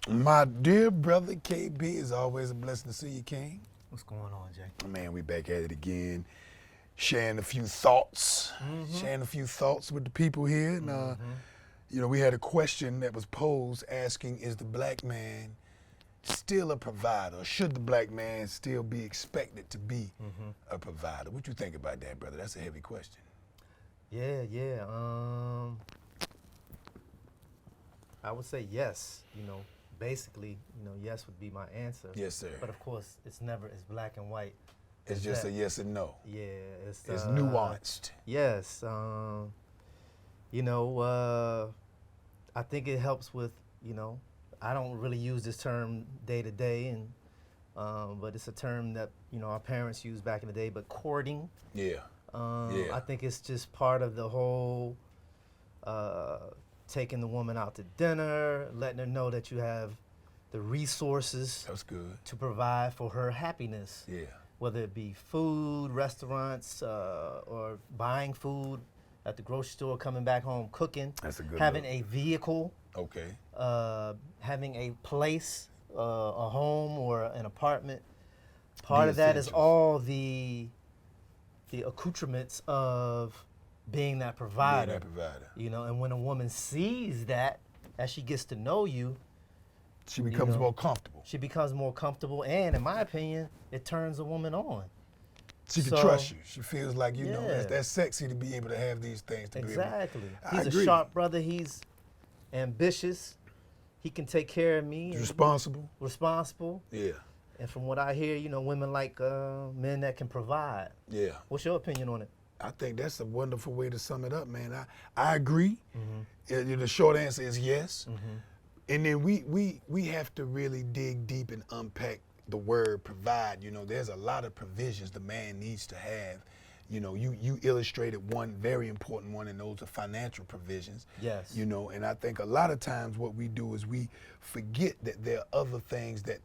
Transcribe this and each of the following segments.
My dear brother KB, it's always a blessing to see you, King. What's going on, Jay? Man, we back at it again, sharing a few thoughts, with the people here. And, we had a question that was posed asking, is the black man still a provider? Or should the black man still be expected to be a provider? What you think about that, brother? That's a heavy question. Yeah. I would say yes. Basically, yes would be my answer. Yes, sir. But of course, it's never as black and white. It's just a yes and no. Yeah, it's nuanced. Yes. I think it helps with, I don't really use this term day to day, but it's a term that our parents used back in the day. But courting. Yeah. I think it's just part of the whole. Taking the woman out to dinner, letting her know that you have the resources That's good. to provide for her happiness. Yeah. Whether it be food, restaurants, or buying food at the grocery store, coming back home, cooking. That's a good having look. a vehicle. Okay. Having a place, a home or an apartment. Part The of that is essentials. all the accoutrements of being that provider. And when a woman sees that, as she gets to know you, she becomes more comfortable. She becomes more comfortable, and in my opinion, it turns a woman on. She can trust you. She feels like, that's sexy to be able to have these things. Exactly. He's a sharp brother. He's ambitious. He can take care of me. Responsible. Yeah. And from what I hear, women like men that can provide. Yeah. What's your opinion on it? I think that's a wonderful way to sum it up, man. I agree. The short answer is yes. And then we have to really dig deep and unpack the word provide. There's a lot of provisions the man needs to have. You illustrated one very important one, and those are financial provisions. Yes. And I think a lot of times what we do is we forget that there are other things that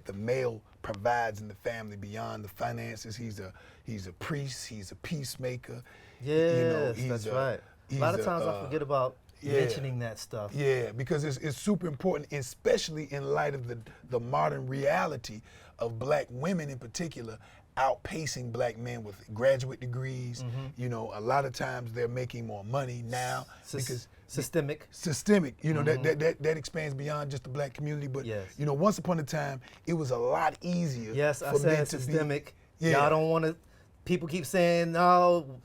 the male provides in the family beyond the finances. He's a priest. He's a peacemaker. Yes, that's right. A lot of times I forget about mentioning that stuff. Yeah, because it's super important, especially in light of the modern reality of black women in particular outpacing black men with graduate degrees. A lot of times they're making more money now because systemic. That expands beyond just the black community. But once upon a time, it was a lot easier. Yes, for I men said to systemic. Be, Y'all don't want to. People keep saying, no,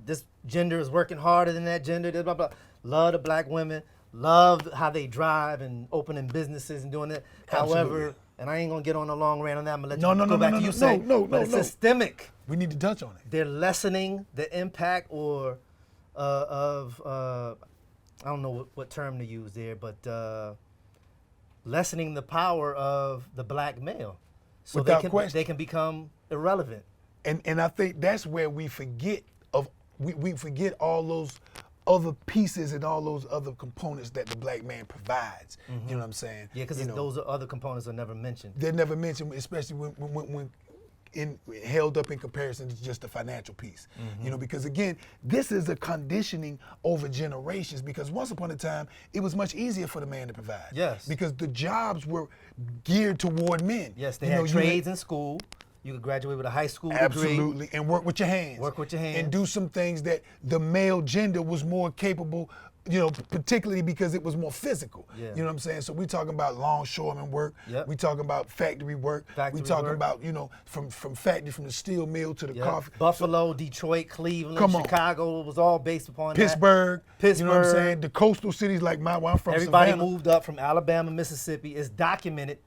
this gender is working harder than that gender. Blah blah. Love the black women. Love how they drive and opening businesses and doing it. Absolutely. However. And I ain't gonna get on a long rant on that. I'm gonna let you go back to you say, but it's systemic. We need to touch on it. They're lessening the impact or of I don't know what term to use there, but lessening the power of the black male, so they can become irrelevant. And I think that's where we forget we forget all those other pieces and all those other components that the black man provides. You know what I'm saying? Yeah, because those other components are never mentioned. They're never mentioned, especially when held up in comparison to just the financial piece. Because again, this is a conditioning over generations, because once upon a time, it was much easier for the man to provide. Yes. Because the jobs were geared toward men. Yes, they had trades in school. You could graduate with a high school degree. Absolutely, and work with your hands. And do some things that the male gender was more capable, particularly because it was more physical. Yeah. You know what I'm saying? So we talking about longshoreman work. Yep. We talking about factory work. We talking about, from factory, from the steel mill to the coffee. Buffalo, Detroit, Cleveland, Chicago, it was all based upon Pittsburgh. Pittsburgh. You know what I'm saying? The coastal cities like where I'm from, Everybody Savannah, moved up from Alabama, Mississippi. It's documented.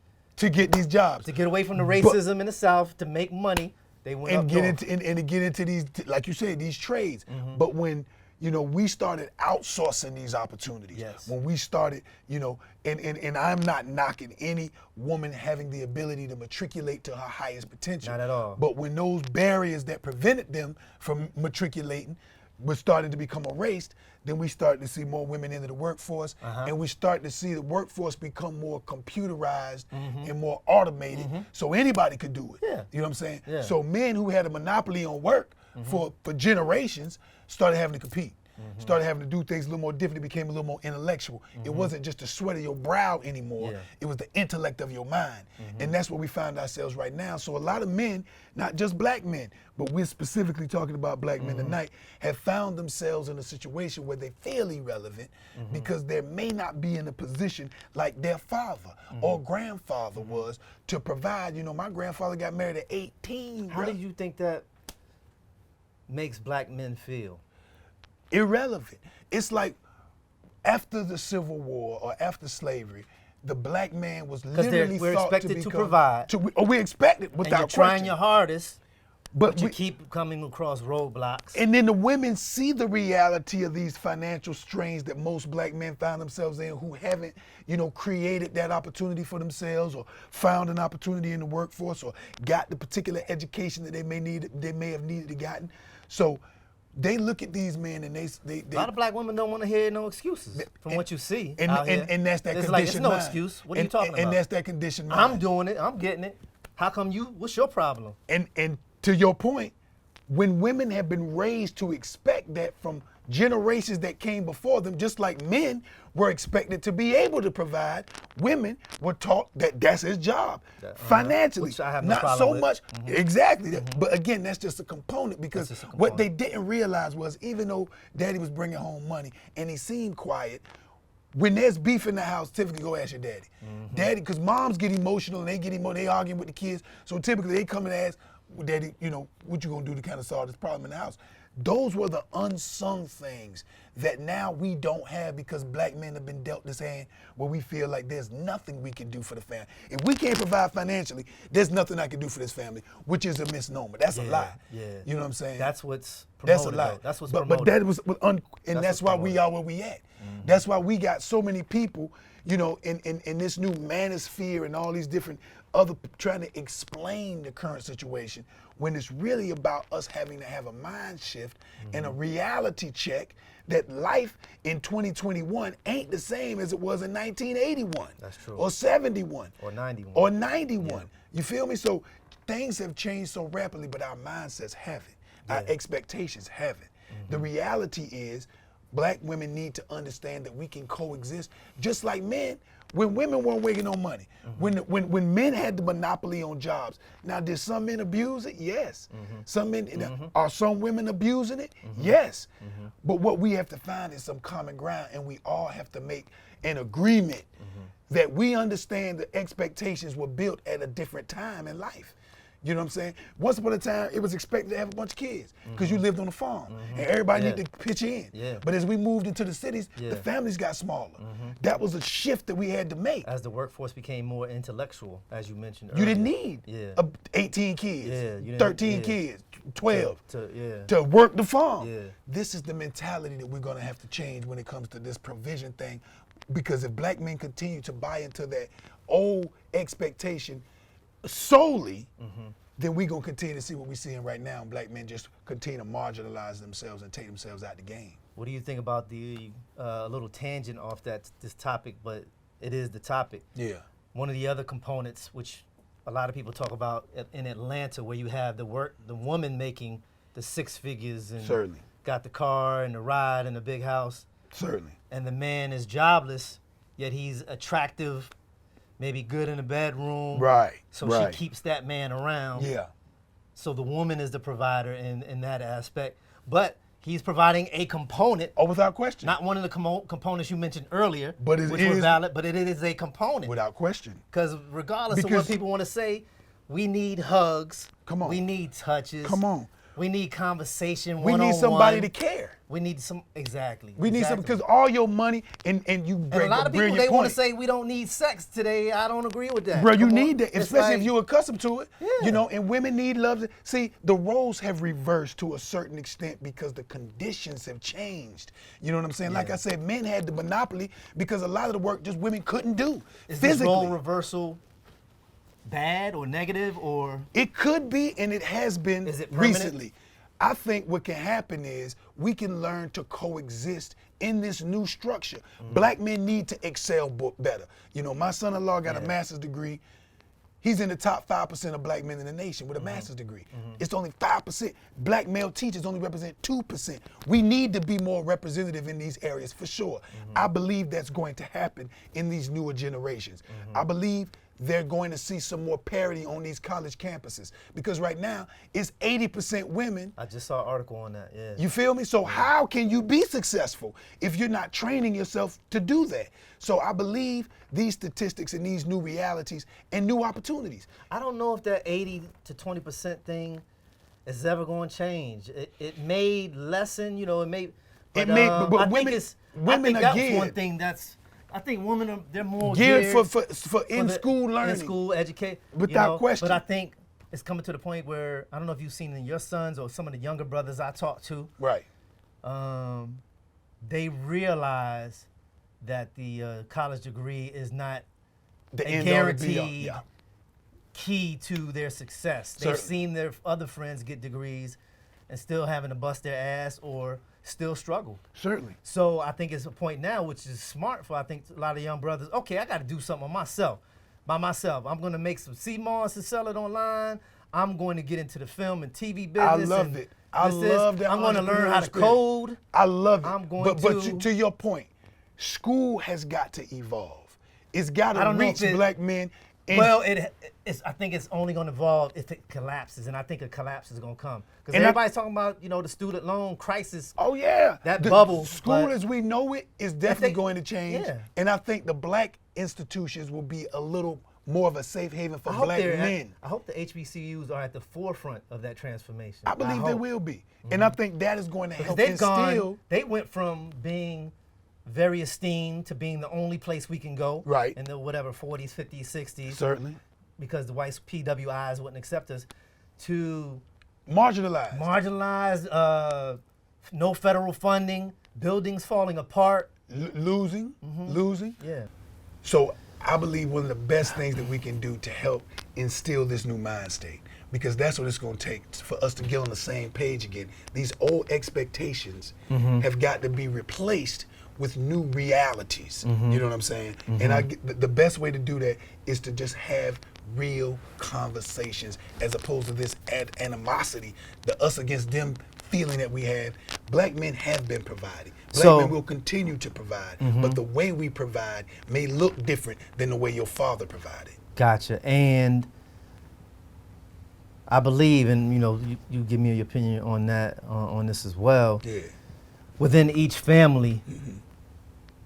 to get these jobs. To get away from the racism in the South, to make money, they went up north. And to get into these, like you said, these trades. But when we started outsourcing these opportunities. Yes. When we started, and I'm not knocking any woman having the ability to matriculate to her highest potential. Not at all. But when those barriers that prevented them from matriculating were starting to become erased, then we started to see more women into the workforce, and we start to see the workforce become more computerized and more automated, so anybody could do it. Yeah. You know what I'm saying? Yeah. So men who had a monopoly on work for generations started having to compete. started having to do things a little more different. It became a little more intellectual. It wasn't just the sweat of your brow anymore. Yeah. It was the intellect of your mind. And that's where we find ourselves right now. So a lot of men, not just black men, but we're specifically talking about black men tonight, have found themselves in a situation where they feel irrelevant because they may not be in a position like their father or grandfather was to provide. You know, my grandfather got married at 18. How bruh. do you think that makes black men feel? Irrelevant. It's like after the Civil War or after slavery, the black man was literally we're thought expected to to become, provide. We expected without And you're trying question. your hardest, but you we, keep coming across roadblocks. and then the women see the reality of these financial strains that most black men find themselves in who haven't, you know, created that opportunity for themselves or found an opportunity in the workforce or got the particular education that they may have needed to gotten. So they look at these men and they A lot of black women don't want to hear no excuses from what you see out here. and that's that it's conditioned like, it's no mind. excuse. What are you talking about? And that's that conditioned mind. I'm doing it. I'm getting it. How come you? What's your problem? And to your point, when women have been raised to expect that from generations that came before them, just like men were expected to be able to provide, women were taught that that's his job financially. Which I have no Not problem so with. much, exactly. But again, that's just a component because That's just a what they didn't realize was even though daddy was bringing home money and he seemed quiet, when there's beef in the house, typically go ask your daddy. Daddy, because moms get emotional and they get emotional, they arguing with the kids. So typically they come and ask, well, daddy, you know, what you gonna do to kind of solve this problem in the house? Those were the unsung things that now we don't have because black men have been dealt this hand where we feel like there's nothing we can do for the family. If we can't provide financially, there's nothing I can do for this family, which is a misnomer. That's a lie. Yeah. You know what I'm saying? That's what's That's promoted. a lie. Though. That's what's but promoted. that was, and that's what's why we promoted. are where we at. That's why we got so many people, you know, in this new manosphere and all these different other trying to explain the current situation when it's really about us having to have a mind shift and a reality check that life in 2021 ain't the same as it was in 1981. That's true. Or 71. Or 91. Or 91. You feel me? So things have changed so rapidly, but our mindsets haven't. Our expectations haven't. The reality is black women need to understand that we can coexist just like men. When women weren't making no money, when men had the monopoly on jobs. Now, did some men abuse it? Yes. Some men, are some women abusing it? Yes. But what we have to find is some common ground, and we all have to make an agreement that we understand the expectations were built at a different time in life. You know what I'm saying? Once upon a time, it was expected to have a bunch of kids because you lived on a farm and everybody needed to pitch in. Yeah. But as we moved into the cities, the families got smaller. That was a shift that we had to make. As the workforce became more intellectual, as you mentioned You earlier. didn't need 18 kids, Yeah, you didn't- 13 kids, 12 To to work the farm. Yeah. This is the mentality that we're gonna have to change when it comes to this provision thing, because if black men continue to buy into that old expectation solely, then we're gonna continue to see what we're seeing right now. Black men just continue to marginalize themselves and take themselves out the game. What do you think about the little tangent off this topic, but it is the topic. Yeah. One of the other components, which a lot of people talk about in Atlanta, where you have the woman making the six figures and Certainly. got the car and the ride and the big house, Certainly. and the man is jobless, yet he's attractive, maybe good in the bedroom. Right. So right. she keeps that man around. Yeah. So the woman is the provider in that aspect. But he's providing a component, Oh, without question. not one of the components you mentioned earlier, But which it were is- valid, but it is a component. Without question. Because regardless of Because- what people want to say, we need hugs. Come on. We need touches. Come on. We need conversation We one-on-one. need somebody to care. We need some, exactly. We need some, exactly. because all your money, and you And bring a lot a of people, brilliant they want to point. say we don't need sex today. I don't agree with that. Bro, you Come on. need that, It's especially if like- you're accustomed to it. Yeah. You know, and women need love. See, the roles have reversed to a certain extent because the conditions have changed. You know what I'm saying? Like Yeah. I said, men had the monopoly because a lot of the work just women couldn't do Is this physically. role reversal bad or negative or? It could be, and it has been Is it permanent? recently. I think what can happen is we can learn to coexist in this new structure. Black men need to excel better. You know, my son-in-law got a master's degree. He's in the top 5% of black men in the nation with a master's degree. It's only 5%. Black male teachers only represent 2%. We need to be more representative in these areas for sure. I believe that's going to happen in these newer generations. I believe they're going to see some more parity on these college campuses because right now it's 80% women. I just saw an article on that, yeah. You feel me? So how can you be successful if you're not training yourself to do that? So I believe these statistics and these new realities and new opportunities. I don't know if that 80 to 20% thing is ever going to change. It may lessen, you know, it may. But, but I women, think it's. women I think are that's geared. one thing that's. I think women they're more Geared geared for in-school learning. In-school education. Without question. But I think it's coming to the point where, I don't know if you've seen in your sons or some of the younger brothers I talk to. Right. They realize that the college degree is not The a end all to be all. guaranteed Yeah. key to their success. They've Certainly. seen their other friends get degrees and still having to bust their ass or still struggle. Certainly. So I think it's a point now, which is smart for I think a lot of young brothers. Okay, I got to do something on myself, by myself. I'm going to make some CMOS and sell it online. I'm going to get into the film and TV I business. love it. I love that. I'm going to learn how to spirit. code. I love it. I'm going but to your point, school has got to evolve. It's got I to don't know reach if it- black men. And Well, it's. I think it's only going to evolve if it collapses, and I think a collapse is going to come because And everybody's talking about the student loan crisis. oh yeah, That the bubble, School but as we know it is definitely think- going to change, yeah. and I think the black institutions will be a little more of a safe haven for black men. I hope the HBCUs are at the forefront of that transformation. I believe they hope. will be, and I think that is going to Because help they've instill. gone. They went from being very esteemed to being the only place we can go. Right. In the whatever 40s, 50s, 60s. Certainly. Because the white PWIs wouldn't accept us, to Marginalized. marginalized, no federal funding, buildings falling apart. Losing. Yeah. So I believe one of the best things that we can do to help instill this new mind state, because that's what it's going to take for us to get on the same page again. These old expectations have got to be replaced with new realities. You know what I'm saying? And the best way to do that is to just have real conversations as opposed to this animosity, the us against them feeling that we have. Black men have been provided. Black men will continue to provide, but the way we provide may look different than the way your father provided. Gotcha. And I believe, and you give me your opinion on that, on this as well. Yeah. Within each family,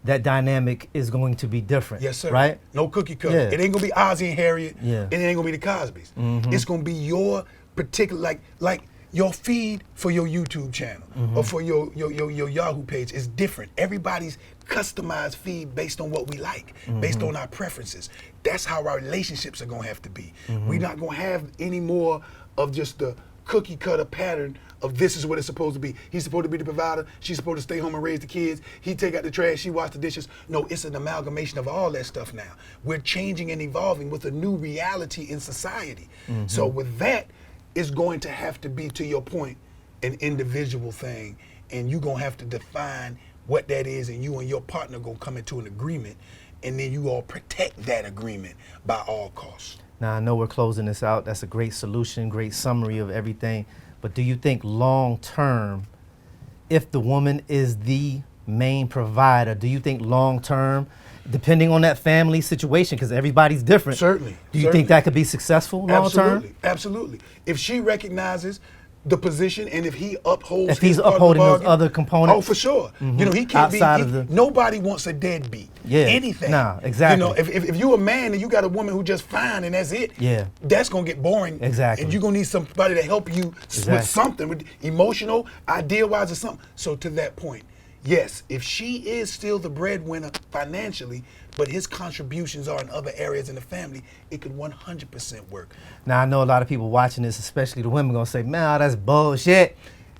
that dynamic is going to be different. Yes, sir. Right? No cookie cutter. Yeah. It ain't gonna be Ozzie and Harriet. Yeah. It ain't gonna be the Cosbys. It's gonna be your particular, like your feed for your YouTube channel or for your Yahoo page is different. Everybody's customized feed based on what we like, based on our preferences. That's how our relationships are gonna have to be. We're not gonna have any more of just the cookie cutter pattern of this is what it's supposed to be. He's supposed to be the provider. She's supposed to stay home and raise the kids. He take out the trash. She wash the dishes. No, it's an amalgamation of all that stuff now. We're changing and evolving with a new reality in society. So with that, it's going to have to be, to your point, an individual thing. And you're going to have to define what that is, and you and your partner going to come into an agreement, and then you all protect that agreement by all costs. Now, I know we're closing this out. That's a great solution, great summary of everything. But do you think long term, if the woman is the main provider, do you think long term, depending on that family situation, because everybody's different, Certainly. do you think that could be successful long term? Absolutely. Absolutely. If she recognizes the position, and if he upholds, If he's his part of the upholding those bargain, other components? oh, for sure. He can't Outside be. of the- Nobody wants a deadbeat. Yeah. Anything. Nah, exactly. If you're a man and you got a woman who just fine and that's it. Yeah. That's gonna get boring. Exactly. And you're gonna need somebody to help you Exactly. with something, with emotional, idea-wise, or something. So to that point, yes, if she is still the breadwinner financially, but his contributions are in other areas in the family, it could 100% work. Now, I know a lot of people watching this, especially the women, gonna say, "Man, that's bullshit.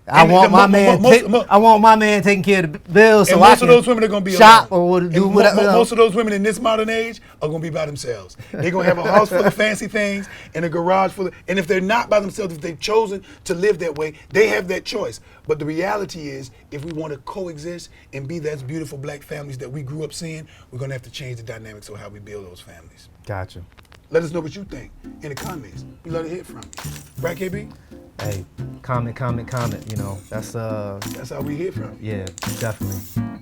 I And want my man. I want my man taking care of the bills, so And I most can of those women are going to be shop alone. or do And whatever. most of those women in this modern age are going to be by themselves. They're going to have a house full of fancy things and a garage full of, and if they're not by themselves, if they've chosen to live that way, they have that choice. But the reality is, if we want to coexist and be those beautiful black families that we grew up seeing, we're going to have to change the dynamics of how we build those families. Gotcha. Let us know what you think in the comments. We love to hear from you. Right, KB? Hey, comment. You know, that's That's how we hear from you. yeah, definitely.